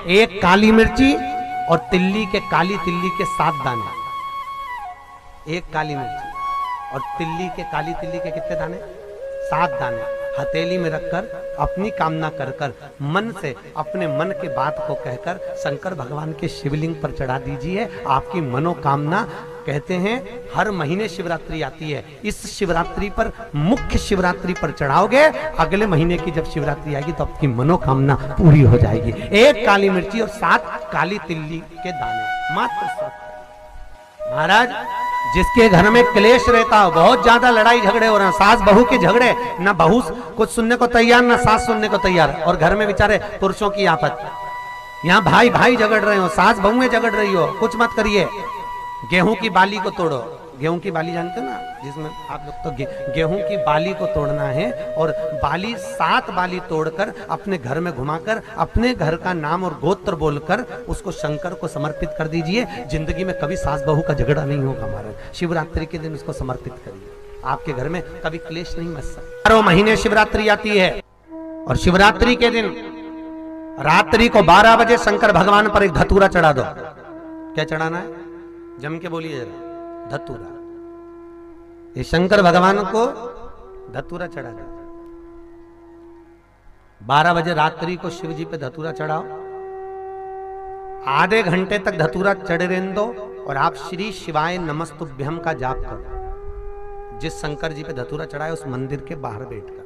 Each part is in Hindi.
एक काली मिर्ची और तिल्ली के, काली तिल्ली के 7 दाने। एक काली मिर्ची और तिल्ली के, काली तिल्ली के कितने दाने? 7 दाने हथेली में रखकर अपनी कामना कर कर मन से अपने मन के बात को कहकर शंकर भगवान के शिवलिंग पर चढ़ा दीजिए। आपकी मनोकामना, कहते हैं हर महीने शिवरात्रि आती है, इस शिवरात्रि पर, मुख्य शिवरात्रि पर चढ़ाओगे, अगले महीने की जब शिवरात्रि आएगी तो आपकी मनोकामना पूरी हो जाएगी। एक काली मिर्ची और 7 काली तिल्ली के दाने, मात्र 7। महाराज, जिसके घर में क्लेश रहता हो, बहुत ज्यादा लड़ाई झगड़े हो रहे हैं, सास बहू के झगड़े, ना बहू कुछ सुनने को तैयार ना सास सुनने को तैयार, और घर में बेचारे पुरुषों की आफत, यहाँ भाई भाई झगड़ रहे हो, सास बहू में झगड़ रही हो, कुछ मत करिए। गेहूं की बाली को तोड़ो। गेहूं की बाली जानते हो ना, जिसमें आप लोग तो गेहूं की बाली को तोड़ना है, और बाली 7 बाली तोड़कर अपने घर में घुमाकर अपने घर का नाम और गोत्र बोलकर उसको शंकर को समर्पित कर दीजिए। जिंदगी में कभी सास बहू का झगड़ा नहीं होगा। हमारे शिवरात्रि के दिन उसको समर्पित करिए, आपके घर में कभी क्लेश नहीं मच सकता। 12 महीने शिवरात्रि आती है, और शिवरात्रि के दिन रात्रि को 12 बजे शंकर भगवान पर एक धतूरा चढ़ा दो। क्या चढ़ाना है? जम के बोलिए जरा। धतूरा। ये शंकर भगवान को धतूरा चढ़ा दो। 12 बजे रात्रि को शिव जी पे धतूरा चढ़ाओ, आधे घंटे तक धतूरा चढ़े रहने दो, और आप श्री शिवाय नमस्तुभ्यम का जाप करो। जिस शंकर जी पे धतूरा चढ़ाए उस मंदिर के बाहर बैठकर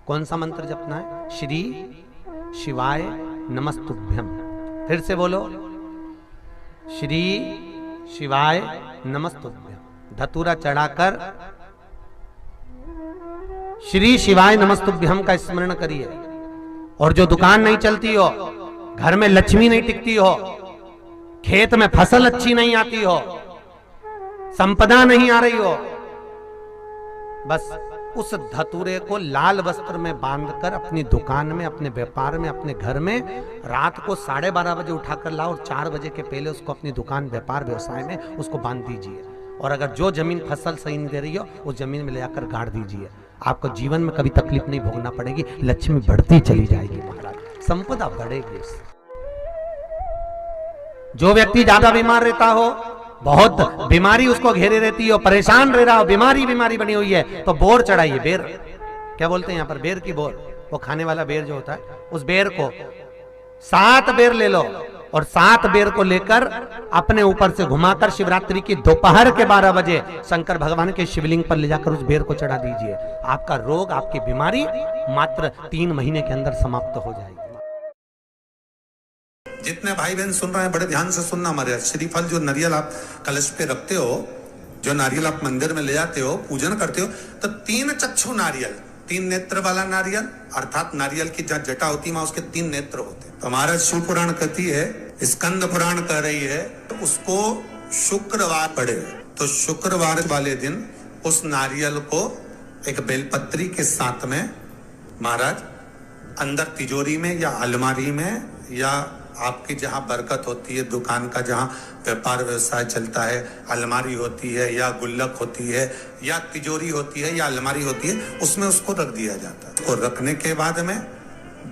कौन सा मंत्र जपना है? श्री शिवाय नमस्तुभ्यम। फिर से बोलो, श्री शिवाय नमस्तुभ्यम। धतूरा चढ़ाकर श्री शिवाय नमस्तुभ्यम का स्मरण करिए। और जो दुकान नहीं चलती हो, घर में लक्ष्मी नहीं टिकती हो, खेत में फसल अच्छी नहीं आती हो, संपदा नहीं आ रही हो, बस उस धतूरे को लाल वस्त्र में बांधकर अपनी दुकान में, अपने व्यापार में, अपने घर में रात को 12:30 बजे उठाकर लाओ, और 4 बजे के पहले उसको अपनी दुकान, व्यापार, व्यवसाय में उसको बांध दीजिए। और अगर जो जमीन फसल सही नहीं दे रही हो, उस जमीन में ले जाकर गाड़ दीजिए। आपको जीवन में कभी तकलीफ नहीं भोगना पड़ेगी, लक्ष्मी बढ़ती चली जाएगी महाराज, संपदा बढ़ेगी। जो व्यक्ति ज्यादा बीमार रहता हो, बहुत बीमारी उसको घेरे रहती है, परेशान रह रहा हो, बीमारी बनी हुई है, तो बोर चढ़ाइए। बेर, क्या बोलते हैं यहाँ पर? बेर की बोर, वो खाने वाला बेर जो होता है, उस बेर को 7 बेर ले लो, और 7 बेर को लेकर अपने ऊपर से घुमाकर शिवरात्रि की दोपहर के 12 बजे शंकर भगवान के शिवलिंग पर ले जाकर उस बेर को चढ़ा दीजिए। आपका रोग, आपकी बीमारी मात्र 3 महीने के अंदर समाप्त हो जाएगी। जितने भाई बहन सुन रहे हैं, बड़े ध्यान से सुनना। हमारे श्रीफल जो नारियल आप कलश पे रखते हो, जो नारियल आप मंदिर में ले जाते हो, पूजन करते हो, तो 3 चक्षु नारियल, 3 नेत्र वाला नारियल, अर्थात नारियल की जहाँ जटा होती है वहां उसके 3 नेत्र होते हैं। तो हमारा शिव पुराण कहती है, स्कंद पुराण कह रही है, तो उसको शुक्रवार पड़े, तो शुक्रवार वाले दिन उस नारियल को एक बेलपत्री के साथ में महाराज अंदर तिजोरी में या अलमारी में, या आपकी जहां बरकत होती है, दुकान का जहां व्यापार व्यवसाय चलता है, अलमारी होती है या गुल्लक होती है या तिजोरी होती है या अलमारी होती है, उसमें उसको रख दिया जाता है। उसको रखने के बाद में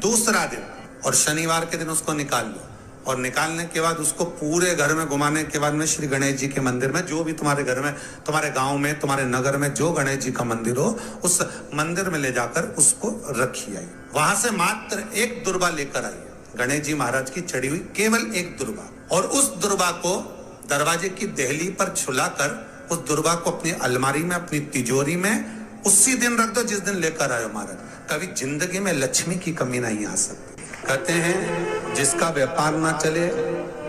दूसरा दिन और शनिवार के दिन उसको निकाल लो, और निकालने के बाद उसको पूरे घर में घुमाने के बाद में श्री गणेश जी के मंदिर में, जो भी तुम्हारे घर में, तुम्हारे गांव में, तुम्हारे नगर में जो गणेश जी का मंदिर हो, उस मंदिर में ले जाकर उसको रखी आई। वहां से मात्र 1 दुर्बा लेकर आई, गणेश जी महाराज की चढ़ी हुई केवल 1 दुर्बा, और उस दुर्बा को दरवाजे की देहली पर छुलाकर उस दुर्बा को अपनी अलमारी में, अपनी तिजोरी में उसी दिन रख दो जिस दिन लेकर आए महाराज। कभी जिंदगी में लक्ष्मी की कमी नहीं आ सकती। कहते हैं जिसका व्यापार ना चले,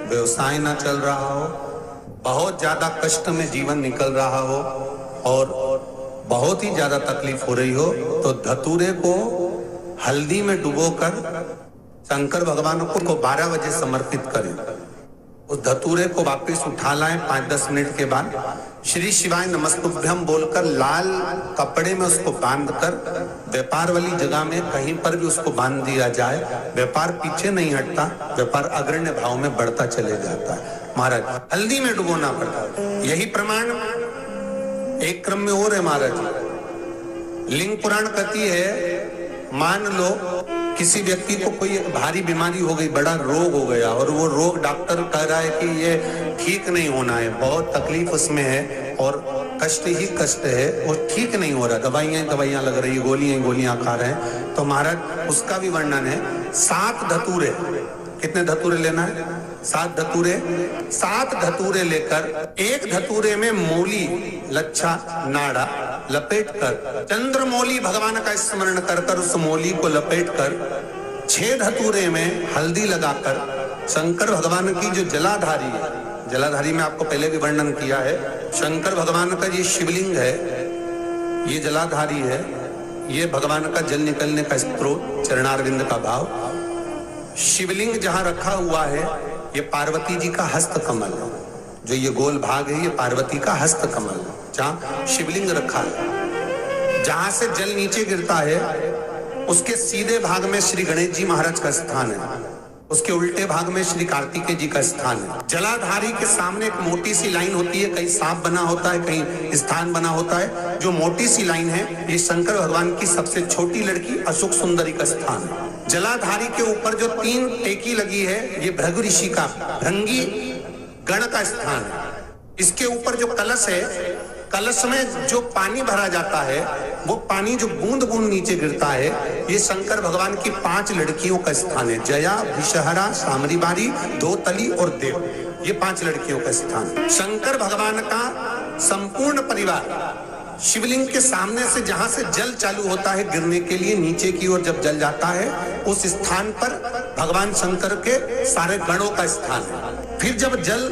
व्यवसाय ना चल रहा हो, बहुत ज्यादा कष्ट में जीवन निकल रहा हो और बहुत ही ज्यादा तकलीफ हो रही हो, तो धतूरे को हल्दी में डुबोकर शंकर भगवान को 12 बजे समर्पित करें। उस धतूरे को वापस उठा लाएं 5-10 मिनट के बाद, श्री शिवाय नमस्तुभ्यम बोलकर लाल कपड़े में उसको बांधकर व्यापार वाली जगह में कहीं पर भी उसको बांध दिया जाए। व्यापार पीछे नहीं हटता, व्यापार अग्रण्य भाव में बढ़ता चले जाता है। महाराज हल्दी में डुबोना पड़ता है। यही प्रमाण एक क्रम में और है महाराज। लिंग पुराण कहती है, मान लो किसी व्यक्ति को कोई एक भारी बीमारी हो गई, बड़ा रोग हो गया, और वो रोग डॉक्टर कह रहा है कि ये ठीक नहीं होना है, बहुत तकलीफ उसमें है और कष्ट ही कष्ट है, वो ठीक नहीं हो रहा, दवाइयां लग रही, गोलियां खा रहे हैं, तो महाराज उसका भी वर्णन है। 7 धतूरे, कितने धतूरे लेना है? 7 धतूरे। 7 धतूरे लेकर एक धतूरे में मूली, लच्छा, नाड़ा लपेटकर, चंद्रमौली भगवान का स्मरण कर उस मौली को लपेटकर 6 धतूरे में हल्दी लगाकर शंकर भगवान की जो जलाधारी है, जलाधारी में आपको पहले भी वर्णन किया है, शंकर भगवान का ये शिवलिंग है, ये जलाधारी है, ये भगवान का जल निकलने का स्त्रोत, चरणारविंद का भाव। शिवलिंग जहां रखा हुआ है ये पार्वती जी का हस्त कमल है, जो ये गोल भाग है ये पार्वती का हस्त कमल है, जहां शिवलिंग रखा है। जहां से जल नीचे गिरता है उसके सीधे भाग में श्री गणेश जी महाराज का स्थान है, उसके उल्टे भाग में श्री कार्तिकेय जी का स्थान है। जलाधारी के सामने एक मोटी सी लाइन होती है, कहीं सांप बना होता है, कहीं स्थान बना होता है। जो मोटी सी लाइन है ये शंकर भगवान की सबसे छोटी लड़की अशोक सुंदरी का स्थान है। जलाधारी के ऊपर जो 3 टेकी लगी है ये भृगु ऋषि का, भृंगी गण का स्थान है। इसके ऊपर जो कलश है, कलश में जो पानी भरा जाता है वो पानी जो बूंद बूंद नीचे गिरता है ये शंकर भगवान की 5 लड़कियों का स्थान है। जया, विषहरा, सामरीबारी, धोतली और देव, ये 5 लड़कियों का स्थान। शंकर भगवान का संपूर्ण परिवार शिवलिंग के सामने से जहां से जल चालू होता है गिरने के लिए नीचे की ओर जब जल जाता है उस स्थान पर भगवान शंकर के सारे गणों का स्थान है। फिर जब जल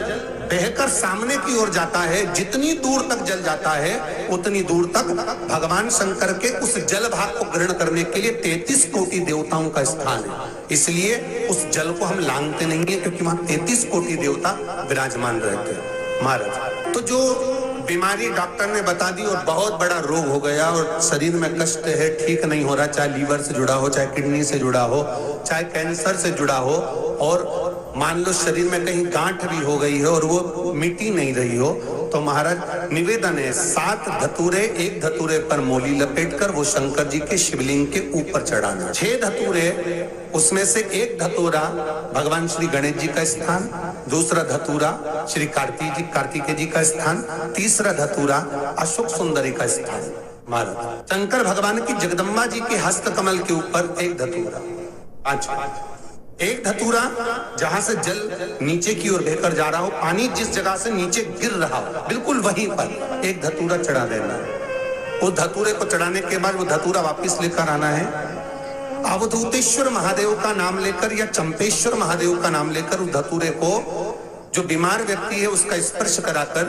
बहकर सामने की ओर जाता है, जितनी दूर तक जल जाता है उतनी दूर तक भगवान शंकर के उस जल भाग को ग्रहण करने के लिए 33 कोटि देवताओं का स्थान है। इसलिए उस जल को हम लांघते नहीं है क्योंकि वहां 33 कोटि देवता विराजमान रहते हैं महाराज। तो जो बीमारी डॉक्टर ने बता दी और बहुत बड़ा रोग हो गया और शरीर में कष्ट है, ठीक नहीं हो रहा, चाहे लीवर से जुड़ा हो, चाहे किडनी से जुड़ा हो, चाहे कैंसर से जुड़ा हो, और मान लो शरीर में कहीं गांठ भी हो गई है और वो मिटी नहीं रही हो, तो महाराज निवेदन है 7 धतूरे, एक धतूरे पर मोली लपेटकर वो शंकर जी के शिवलिंग के ऊपर चढ़ाना। 6 धतूरे, उसमें से एक धतूरा भगवान श्री गणेश जी का स्थान, दूसरा धतूरा श्री कार्तिकेय जी का स्थान, तीसरा धतूरा अशोक सुंदरी का स्थान। महाराज शंकर भगवान की जगदम्बा जी के हस्त कमल के ऊपर एक धतूरा, 5 एक धतूरा जहां से जल नीचे की ओर बहकर जा रहा हो, पानी जिस जगह से नीचे गिर रहा हो बिल्कुल वहीं पर एक धतूरा चढ़ा देना है। उस धतूरे को चढ़ाने के बाद वो धतूरा वापस लेकर आना है, अवधूतेश्वर महादेव का नाम लेकर या चंपेश्वर महादेव का नाम लेकर उस धतूरे को जो बीमार व्यक्ति है उसका स्पर्श कराकर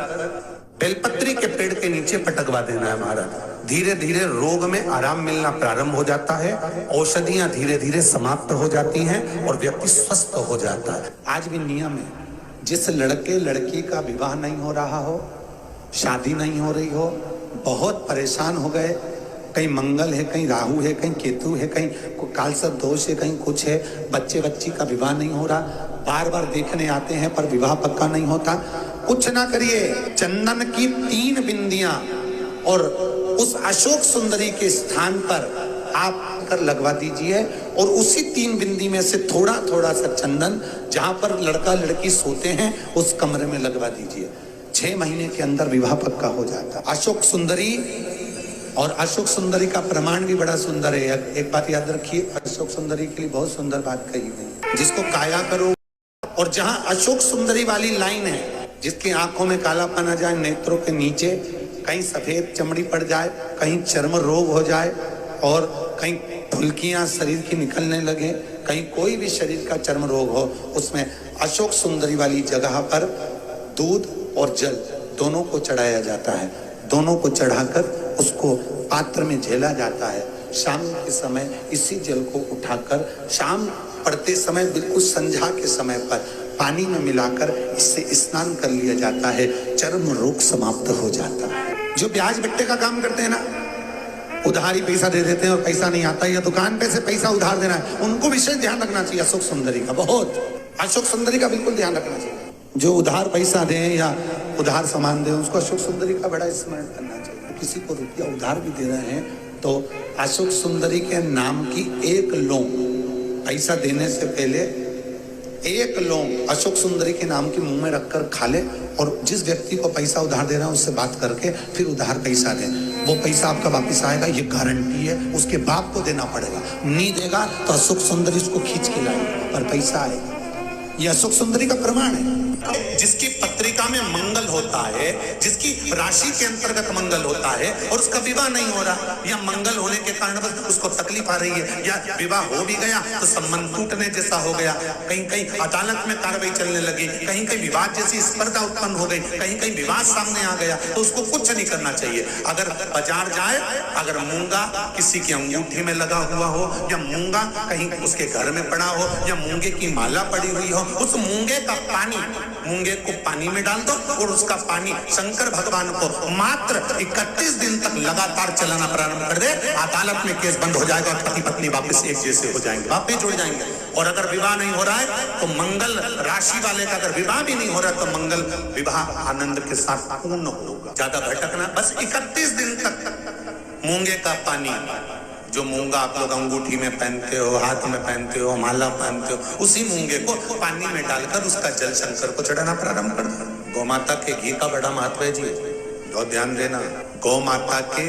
बेलपत्री के पेड़ के नीचे पटकवा देना है महाराज। धीरे धीरे रोग में आराम मिलना प्रारंभ हो जाता है, औषधियां धीरे धीरे समाप्त हो जाती हैं और व्यक्ति स्वस्थ हो जाता है। आज भी नियम है, जिस लड़के लड़की का विवाह नहीं हो रहा हो, शादी नहीं हो रही हो, बहुत परेशान हो गए, कहीं मंगल है, कहीं राहु है, कहीं केतु है, कहीं कालसर्प दोष है, कहीं कुछ है, बच्ची का विवाह नहीं हो रहा, बार बार देखने आते हैं पर विवाह पक्का नहीं होता, कुछ ना करिए, चंदन की 3 बिंदियां और उस अशोक सुंदरी के स्थान पर आप कर लगवा दीजिए और उसी 3 बिंदी में से थोड़ा थोड़ा सा चंदन जहां पर लड़का लड़की सोते हैं उस कमरे में लगवा दीजिए। 6 महीने के अंदर विवाह पक्का हो जाता। अशोक सुंदरी, और अशोक सुंदरी का प्रमाण भी बड़ा सुंदर है। एक बात याद रखिए, अशोक सुंदरी के लिए बहुत सुंदर बात कही गई, जिसको काया करो, और जहां अशोक सुंदरी वाली लाइन है, जिसकी आंखों में कालापन आ जाए, नेत्रों के नीचे कहीं सफेद चमड़ी पड़ जाए, कहीं चर्म रोग हो जाए और कहीं फुल्कियां शरीर की निकलने लगे, कहीं कोई भी शरीर का चर्म रोग हो, उसमें अशोक सुंदरी वाली जगह पर दूध और जल दोनों को चढ़ाया जाता है। दोनों को चढ़ाकर उसको पात्र में झेला जाता है। शाम के समय इसी जल को उठाकर शाम पड़ते समय बिल्कुल संध्या के समय पर पानी में मिलाकर इससे स्नान कर लिया जाता है, चर्म रोग समाप्त हो जाता है। जो ब्याज बट्टे का काम करते हैं ना, उधारी पैसा दे देते हैं और पैसा नहीं आता, या दुकान पे से पैसा उधार देना है, उनको विशेष ध्यान रखना चाहिए अशोक सुंदरी का, बहुत अशोक सुंदरी का बिल्कुल ध्यान रखना चाहिए। जो उधार पैसा दें या उधार सामान दें उसको अशोक सुंदरी का बड़ा स्मरण करना चाहिए। किसी को रुपया उधार भी दे रहे हैं तो अशोक सुंदरी के नाम की 1 लौंग पैसा देने से पहले एक लौंग अशोक सुंदरी के नाम की मुंह में रखकर खा ले और जिस व्यक्ति को पैसा उधार दे रहा है उससे बात करके फिर उधार पैसा दे, वो पैसा आपका वापस आएगा, ये गारंटी है। उसके बाप को देना पड़ेगा, नहीं देगा तो अशोक सुंदरी उसको खींच के लाएगी पर पैसा आएगा। ये अशोक सुंदरी का प्रमाण है। जिसकी पत्रिका में मंगल होता है, जिसकी राशि के अंतर्गत मंगल होता है और उसका विवाह नहीं हो रहा या मंगल होने के कारण उसको तकलीफ आ रही है या विवाह हो भी गया तो संबंध टूटने जैसा हो गया, कहीं कहीं अदालत में कार्रवाई चलने लगी, कहीं कहीं विवाद जैसी स्पर्धा उत्पन्न हो गई, कहीं कहीं विवाद सामने आ गया, तो उसको कुछ नहीं करना चाहिए। अगर बाजार जाए, अगर मूंगा किसी की अंगूठी में लगा हुआ हो या मूंगा कहीं उसके घर में पड़ा हो या मूंगे की माला पड़ी हुई हो, उस मूंगे का पानी, मूंगे को पानी में डाल दो और उसका पानी शंकर भगवान को मात्र 31 दिन तक लगातार चलाना प्रारंभ कर दे, अदालत में केस बंद हो जाएगा और पति पत्नी वापस एक जैसे हो जाएंगे, वापस जुड़ जाएंगे। और अगर विवाह नहीं हो रहा है तो मंगल राशि वाले का अगर विवाह भी नहीं हो रहा तो मंगल विवाह आनंद के साथ पूर्ण होगा। ज्यादा भटकना, बस 31 दिन तक मूंगे का पानी, जो मूंगा आप लोग अंगूठी में पहनते हो, हाथ में पहनते हो, माला पहनते हो, उसी मूंगे को पानी में डालकर उसका जल शंकर को चढ़ाना प्रारंभ कर दो। गौ माता के घी का बड़ा महत्व है जी, बहुत ध्यान देना। गौ माता के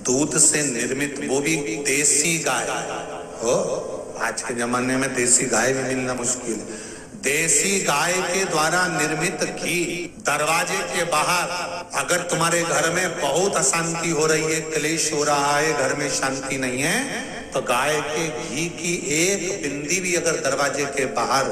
दूध से निर्मित, वो भी देसी गाय हो, आज के जमाने में देसी गाय भी मिलना मुश्किल है, देसी गाय के द्वारा निर्मित घी दरवाजे के बाहर, अगर तुम्हारे घर में बहुत अशांति हो रही है, क्लेश हो रहा है, घर में शांति नहीं है, तो गाय के घी की एक बिंदी भी अगर दरवाजे के बाहर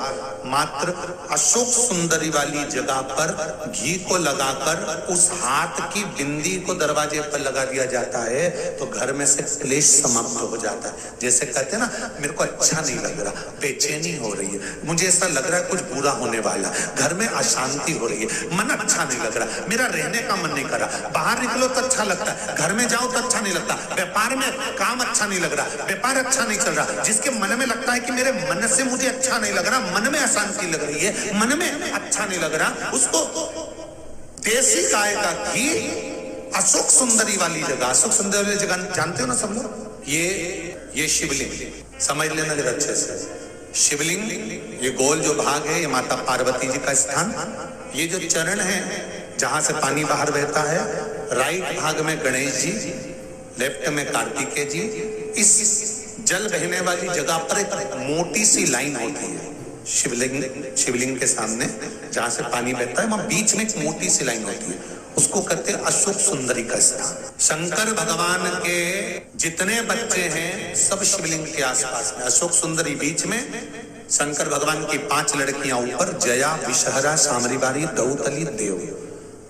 मात्र अशोक सुंदरी वाली जगह पर घी को लगाकर उस हाथ की बिंदी को दरवाजे पर लगा दिया जाता है तो घर में से क्लेश समाप्त हो जाता है। जैसे कहते हैं ना, मेरे को अच्छा नहीं लग रहा, बेचैनी हो रही है, मुझे ऐसा लग रहा है कुछ बुरा होने वाला, घर में अशांति हो रही है, मन अच्छा नहीं लग रहा, मेरा रहने का मन नहीं कर रहा, बाहर निकलो तो अच्छा लगता है, घर में जाओ तो अच्छा नहीं लगता, व्यापार में काम अच्छा नहीं लग रहा, व्यापार अच्छा नहीं चल रहा, जिसके मन में लगता है कि मेरे मन से मुझे अच्छा नहीं लग रहा, मन में अशांति लग रही है, मन में अच्छा नहीं लग रहा, उसको देसी गाय का घी अशोक सुंदरी वाली जगह, अशोक सुंदरी वाली जगह जानते हो ना सब लोग, ये शिवलिंग समझ लेना जरा अच्छे से। शिवलिंग, ये गोल जो भाग है, ये माता पार्वती जी का स्थान, ये जो चरण है जहां से पानी बाहर बहता है, राइट भाग में गणेश जी, लेफ्ट में कार्तिकेय जी। इस जल बहने वाली जगह पर एक मोटी सी लाइन होती है, शिवलिंग के सामने जहां से पानी बहता है, वहां बीच में एक मोटी सी लाइन होती है, उसको कहते हैं अशोक सुंदरी का स्थान। शंकर भगवान के जितने बच्चे हैं सब शिवलिंग के आसपास में, अशोक सुंदरी बीच में, शंकर भगवान की 5 लड़कियां ऊपर, जया, विषहरा, सामरीबारी, दौतली, देव,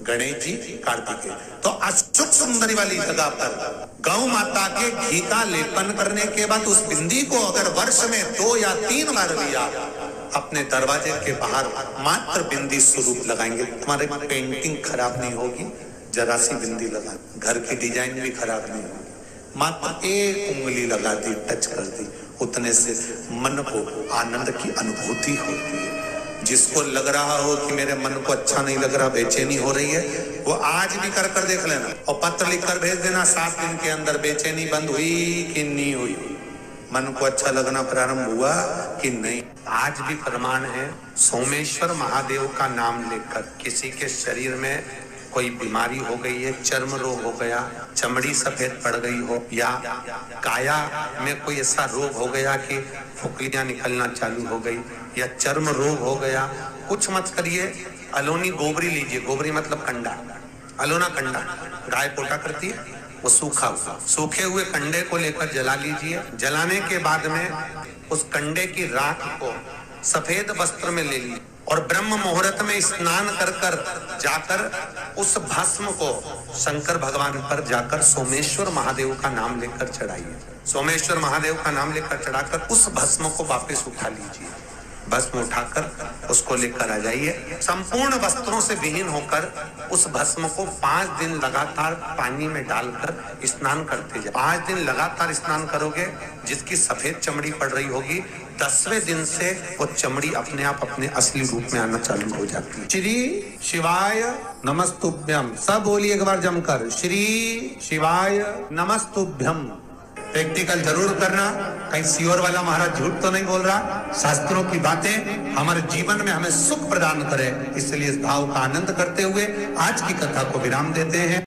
गणेश जी, कार्तिकेय। तो अशोक सुंदरी वाली जगह पर गौ माता के घी का लेपन करने के बाद उस बिंदी को अगर वर्ष में 2 या 3 बार भी आप अपने दरवाजे के बाहर मात्र बिंदी स्वरूप लगाएंगे, तुम्हारे पेंटिंग खराब नहीं होगी, जरा सी बिंदी लगा, घर की डिजाइन भी खराब नहीं होगी, मात्र एक उंगली लगा दी, टच कर दी, उतने से मन को आनंद की अनुभूति होती है। जिसको लग रहा हो कि मेरे मन को अच्छा नहीं लग रहा, बेचैनी हो रही है, वो आज भी कर कर देख लेना और पत्र लिखकर भेज देना 7 दिन के अंदर, बेचैनी बंद हुई कि नहीं हुई, मन को अच्छा लगना प्रारंभ हुआ कि नहीं। आज भी प्रमाण है, सोमेश्वर महादेव का नाम लेकर किसी के शरीर में कोई बीमारी हो गई है, चर्म रोग हो गया, चमड़ी सफेद पड़ गई हो, या काया में कोई ऐसा रोग हो गया कि फुकलियां निकलना चालू हो गई, या चर्म रोग हो गया, कुछ मत करिए, अलोनी गोबरी लीजिए, गोबरी मतलब कंडा, अलोना कंडा गाय पोटा करती है, वो सूखे हुए कंडे को लेकर जला लीजिए। जलाने के बाद में उस कंडे की राख को सफेद वस्त्र में ले लीजिए और ब्रह्म मुहूर्त में स्नान कर कर जाकर उस भस्म को शंकर भगवान पर जाकर सोमेश्वर महादेव का नाम लेकर चढ़ाइए। सोमेश्वर महादेव का नाम लेकर चढ़ाकर उस भस्म को वापस उठा लीजिए, भस्म उठाकर उसको लेकर आ जाइए। संपूर्ण वस्त्रों से विहीन होकर उस भस्म को 5 दिन लगातार पानी में डालकर स्नान करते जाए। 5 दिन लगातार स्नान करोगे, जिसकी सफेद चमड़ी पड़ रही होगी, 10वें दिन से वो चमड़ी अपने आप अपने असली रूप में आना चालू हो जाती है। श्री शिवाय नमस्तुभ्यम, सब बोलिए एक बार जमकर, श्री शिवाय नमस्तुभ्यम। प्रैक्टिकल जरूर करना, कहीं सियोर वाला महाराज झूठ तो नहीं बोल रहा। शास्त्रों की बातें हमारे जीवन में हमें सुख प्रदान करे, इसलिए इस भाव का आनंद करते हुए आज की कथा को विराम देते हैं।